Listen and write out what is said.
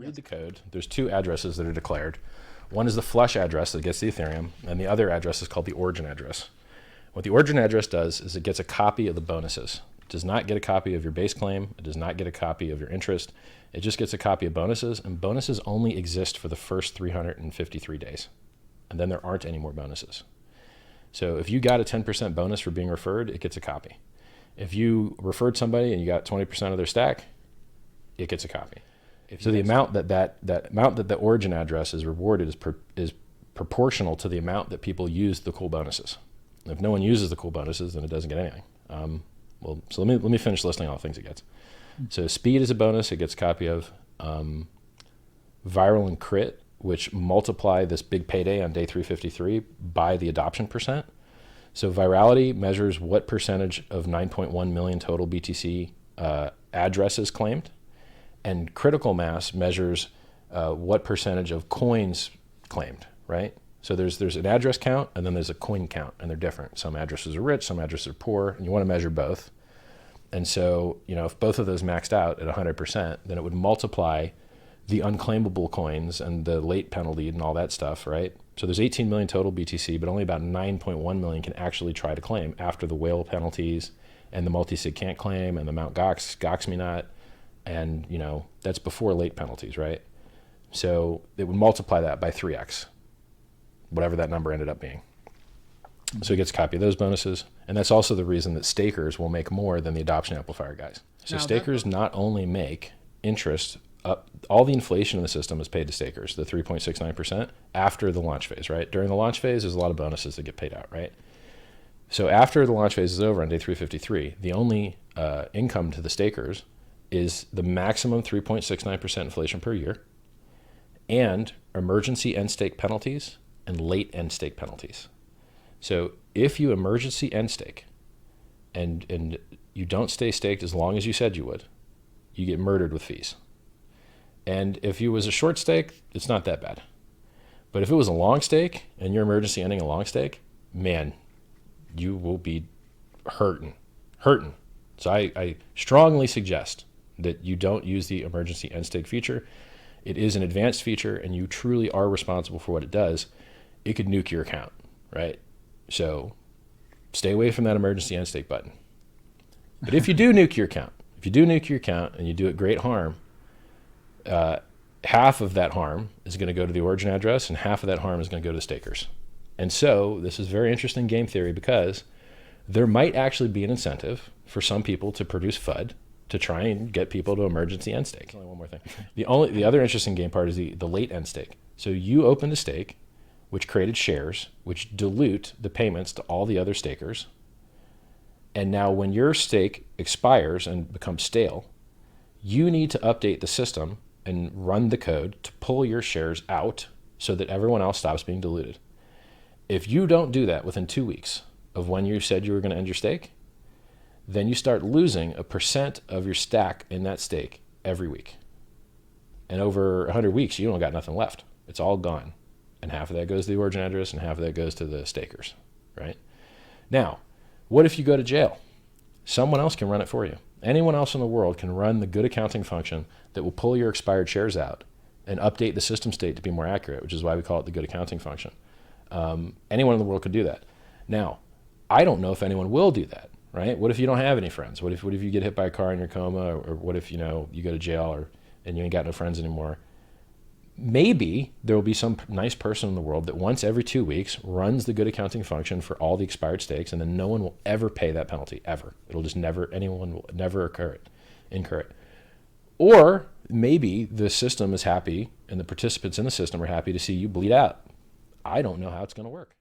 read the code, there's two addresses that are declared. One is the flush address that gets the Ethereum, and the other address is called the origin address. What the origin address does is it gets a copy of the bonuses. It does not get a copy of your base claim. It does not get a copy of your interest. It just gets a copy of bonuses, and bonuses only exist for the first 353 days. And then there aren't any more bonuses. So if you got a 10% bonus for being referred, it gets a copy. If you referred somebody and you got 20% of their stack, it gets a copy. So the amount that the origin address is rewarded is proportional to the amount that people use the cool bonuses. If no one uses the cool bonuses, then it doesn't get anything. So let me finish listing all the things it gets. So speed is a bonus. It gets a copy of viral and crit, which multiply this big payday on day 353 by the adoption percent. So virality measures what percentage of 9.1 million total BTC addresses claimed. And critical mass measures what percentage of coins claimed, right? So there's an address count and then there's a coin count, and they're different. Some addresses are rich, some addresses are poor, and you want to measure both. And so, if both of those maxed out at 100%, then it would multiply the unclaimable coins and the late penalty and all that stuff, right? So there's 18 million total BTC, but only about 9.1 million can actually try to claim after the whale penalties and the multi-sig can't claim and the Mount Gox me not. And, that's before late penalties, right? So it would multiply that by 3x, whatever that number ended up being. So it gets a copy of those bonuses. And that's also the reason that stakers will make more than the adoption amplifier guys. So stakers not only make interest up, all the inflation in the system is paid to stakers, the 3.69% after the launch phase, right? During the launch phase, there's a lot of bonuses that get paid out, right? So after the launch phase is over on day 353, the only income to the stakers is the maximum 3.69% inflation per year and emergency end stake penalties and late end stake penalties. So if you emergency end stake and you don't stay staked as long as you said you would, you get murdered with fees. And if you was a short stake, it's not that bad. But if it was a long stake and you're emergency ending a long stake, man, you will be hurting. So I strongly suggest that you don't use the emergency end stake feature. It is an advanced feature and you truly are responsible for what it does. It could nuke your account, right? So stay away from that emergency end stake button. But if you do nuke your account, and you do it great harm, half of that harm is going to go to the origin address and half of that harm is going to go to stakers. And so this is very interesting game theory because there might actually be an incentive for some people to produce FUD to try and get people to emergency end stake. Only one more thing. The other interesting game part is the late end stake. So you opened a stake, which created shares, which dilute the payments to all the other stakers. And now when your stake expires and becomes stale, you need to update the system and run the code to pull your shares out so that everyone else stops being diluted. If you don't do that within 2 weeks of when you said you were going to end your stake, then you start losing a percent of your stack in that stake every week. And over 100 weeks, you don't got nothing left. It's all gone. And half of that goes to the origin address and half of that goes to the stakers, right? Now, what if you go to jail? Someone else can run it for you. Anyone else in the world can run the good accounting function that will pull your expired shares out and update the system state to be more accurate, which is why we call it the good accounting function. Anyone in the world could do that. Now, I don't know if anyone will do that, right? What if you don't have any friends? What if you get hit by a car in your coma, or what if you go to jail and you ain't got no friends anymore? Maybe there will be some nice person in the world that once every 2 weeks runs the good accounting function for all the expired stakes, and then no one will ever pay that penalty, ever. Anyone will never incur it. Or maybe the system is happy and the participants in the system are happy to see you bleed out. I don't know how it's going to work.